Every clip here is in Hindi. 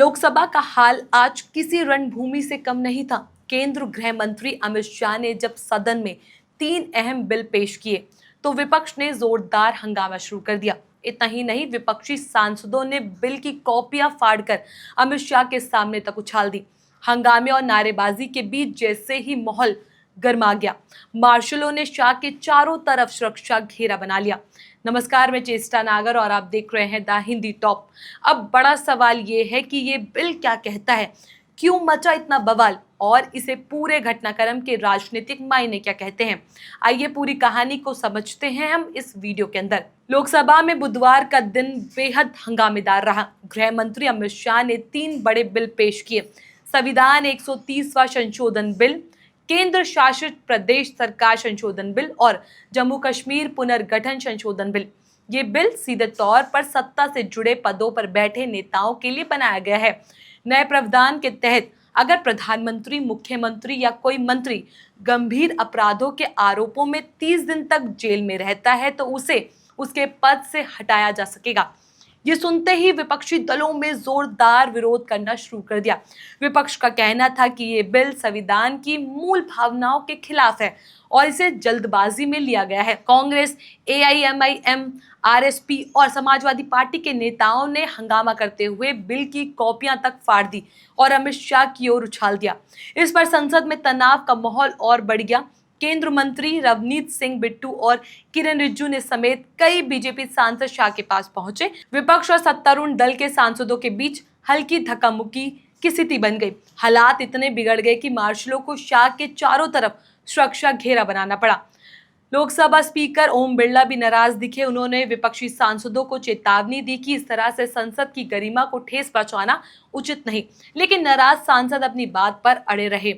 लोकसभा का हाल आज किसी रणभूमि से कम नहीं था। केंद्र गृह मंत्री अमित शाह ने जब सदन में 3 अहम बिल पेश किए तो विपक्ष ने जोरदार हंगामा शुरू कर दिया। इतना ही नहीं, विपक्षी सांसदों ने बिल की कॉपियां फाड़कर अमित शाह के सामने तक उछाल दी। हंगामे और नारेबाजी के बीच जैसे ही माहौल गर्मा गया, मार्शलों ने शाह के चारों तरफ सुरक्षा घेरा बना लिया। नमस्कार, मैं चेष्टा नागर और आप देख रहे हैं द हिंदी टॉप। अब बड़ा सवाल ये है कि ये बिल क्या कहता है, क्यों मचा इतना बवाल और इसे पूरे घटनाक्रम के राजनीतिक मायने क्या कहते हैं। आइए पूरी कहानी को समझते हैं हम इस वीडियो के अंदर। लोकसभा में बुधवार का दिन बेहद हंगामेदार रहा। गृह मंत्री अमित शाह ने 3 बड़े बिल पेश किए। संविधान 130वां संशोधन बिल, केंद्र शासित प्रदेश सरकार संशोधन बिल और जम्मू कश्मीर पुनर्गठन संशोधन बिल। ये बिल सीधे तौर पर सत्ता से जुड़े पदों पर बैठे नेताओं के लिए बनाया गया है। नए प्रावधान के तहत अगर प्रधानमंत्री, मुख्यमंत्री या कोई मंत्री गंभीर अपराधों के आरोपों में 30 दिन तक जेल में रहता है तो उसे उसके पद से हटाया जा सकेगा। ये सुनते ही विपक्षी दलों में जोरदार विरोध करना शुरू कर दिया। विपक्ष का कहना था कि ये बिल संविधान की मूल भावनाओं के खिलाफ है और इसे जल्दबाजी में लिया गया है। कांग्रेस, AIMIM, RSP और समाजवादी पार्टी के नेताओं ने हंगामा करते हुए बिल की कॉपियां तक फाड़ दी और अमित शाह की ओर उछाल दिया। इस पर संसद में तनाव का माहौल और बढ़ गया। केंद्र मंत्री रवनीत सिंह बिट्टू और किरण रिजिजू ने समेत कई बीजेपी सांसद शाह के पास पहुंचे। विपक्ष और सत्तारूढ़ दल के सांसदों के बीच हल्की धक्का-मुक्की की स्थिति बन गई। हालात इतने बिगड़ गए कि मार्शलों को शाह के चारों तरफ सुरक्षा घेरा बनाना पड़ा। लोकसभा स्पीकर ओम बिरला भी नाराज दिखे। उन्होंने विपक्षी सांसदों को चेतावनी दी कि इस तरह से संसद की गरिमा को ठेस पहुंचाना उचित नहीं, लेकिन नाराज सांसद अपनी बात पर अड़े रहे।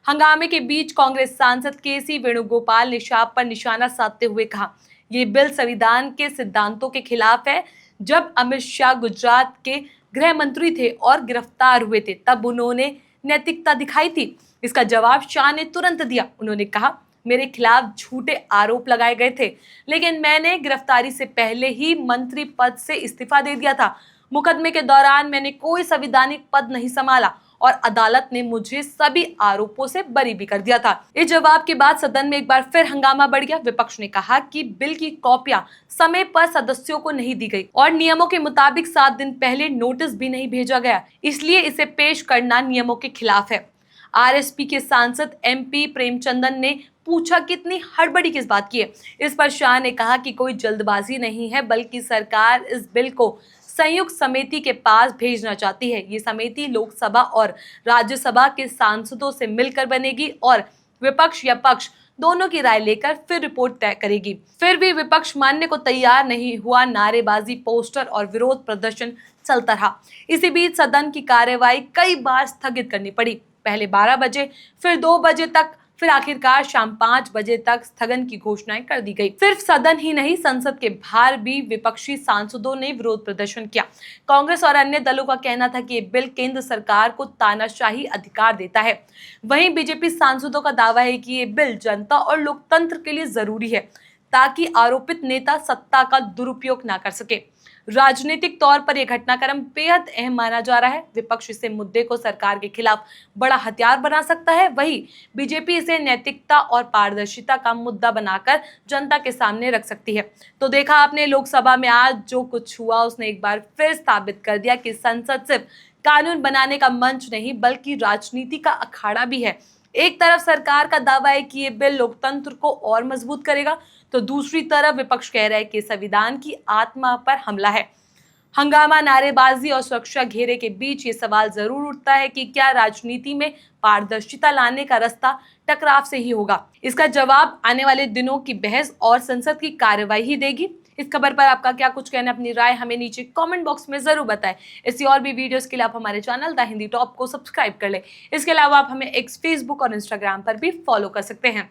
हंगामे के बीच कांग्रेस सांसद KC वेणुगोपाल ने शाह पर निशाना साधते हुए कहा, ये बिल संविधान के सिद्धांतों के खिलाफ है। जब अमित शाह गुजरात के गृह मंत्री थे और गिरफ्तार हुए थे तब उन्होंने नैतिकता दिखाई थी। इसका जवाब शाह ने तुरंत दिया। उन्होंने कहा, मेरे खिलाफ झूठे आरोप लगाए गए थे, लेकिन मैंने गिरफ्तारी से पहले ही मंत्री पद से इस्तीफा दे दिया था। मुकदमे के दौरान मैंने कोई संवैधानिक पद नहीं संभाला और अदालत ने मुझे सभी आरोपों से बरी भी कर दिया था। इस जवाब के बाद सदन में एक बार फिर हंगामा बढ़ गया। विपक्ष ने कहा कि बिल की कॉपियां समय पर सदस्यों को नहीं दी गई और नियमों के मुताबिक 7 दिन पहले नोटिस भी नहीं भेजा गया, इसलिए इसे पेश करना नियमों के खिलाफ है। RSP के सांसद MP प्रेमचंदन ने पूछा कि इतनी हड़बड़ी किस बात की है। इस पर शाह ने कहा कि कोई जल्दबाजी नहीं है, बल्कि सरकार इस बिल को संयुक्त समिति के पास भेजना चाहती है। ये समिति लोकसभा और राज्यसभा के सांसदों से मिलकर बनेगी और विपक्ष या पक्ष दोनों की राय लेकर फिर रिपोर्ट तय करेगी। फिर भी विपक्ष मानने को तैयार नहीं हुआ। नारेबाजी, पोस्टर और विरोध प्रदर्शन चलता रहा। इसी बीच सदन की कार्यवाही कई बार स्थगित करनी पड़ी। पहले 12 बजे, फिर 2 बजे तक, फिर आखिरकार शाम 5 बजे तक स्थगन की घोषणाएं कर दी गई। सिर्फ सदन ही नहीं, संसद के बाहर भी विपक्षी सांसदों ने विरोध प्रदर्शन किया। कांग्रेस और अन्य दलों का कहना था कि ये बिल केंद्र सरकार को तानाशाही अधिकार देता है। वहीं बीजेपी सांसदों का दावा है कि ये बिल जनता और लोकतंत्र के लिए जरूरी है ताकि आरोपित नेता सत्ता का दुरुपयोग ना कर सके। राजनीतिक तौर पर यह घटनाक्रम बेहद अहम माना जा रहा है। विपक्ष इसे मुद्दे को सरकार के खिलाफ बड़ा हथियार बना सकता है, वहीं बीजेपी इसे नैतिकता और पारदर्शिता का मुद्दा बनाकर जनता के सामने रख सकती है। तो देखा आपने, लोकसभा में आज जो कुछ हुआ उसने एक बार फिर साबित कर दिया कि संसद सिर्फ कानून बनाने का मंच नहीं बल्कि राजनीति का अखाड़ा भी है। एक तरफ सरकार का दावा है कि ये बिल लोकतंत्र को और मजबूत करेगा, तो दूसरी तरफ विपक्ष कह रहा है कि संविधान की आत्मा पर हमला है। हंगामा, नारेबाजी और सुरक्षा घेरे के बीच ये सवाल जरूर उठता है कि क्या राजनीति में पारदर्शिता लाने का रास्ता टकराव से ही होगा। इसका जवाब आने वाले दिनों की बहस और संसद की कार्यवाही ही देगी। इस खबर पर आपका क्या कुछ कहना, अपनी राय हमें नीचे कमेंट बॉक्स में जरूर बताएं। ऐसी और भी वीडियोस के लिए आप हमारे चैनल द हिंदी टॉप को सब्सक्राइब कर लें। इसके अलावा आप हमें X, Facebook और Instagram पर भी फॉलो कर सकते हैं।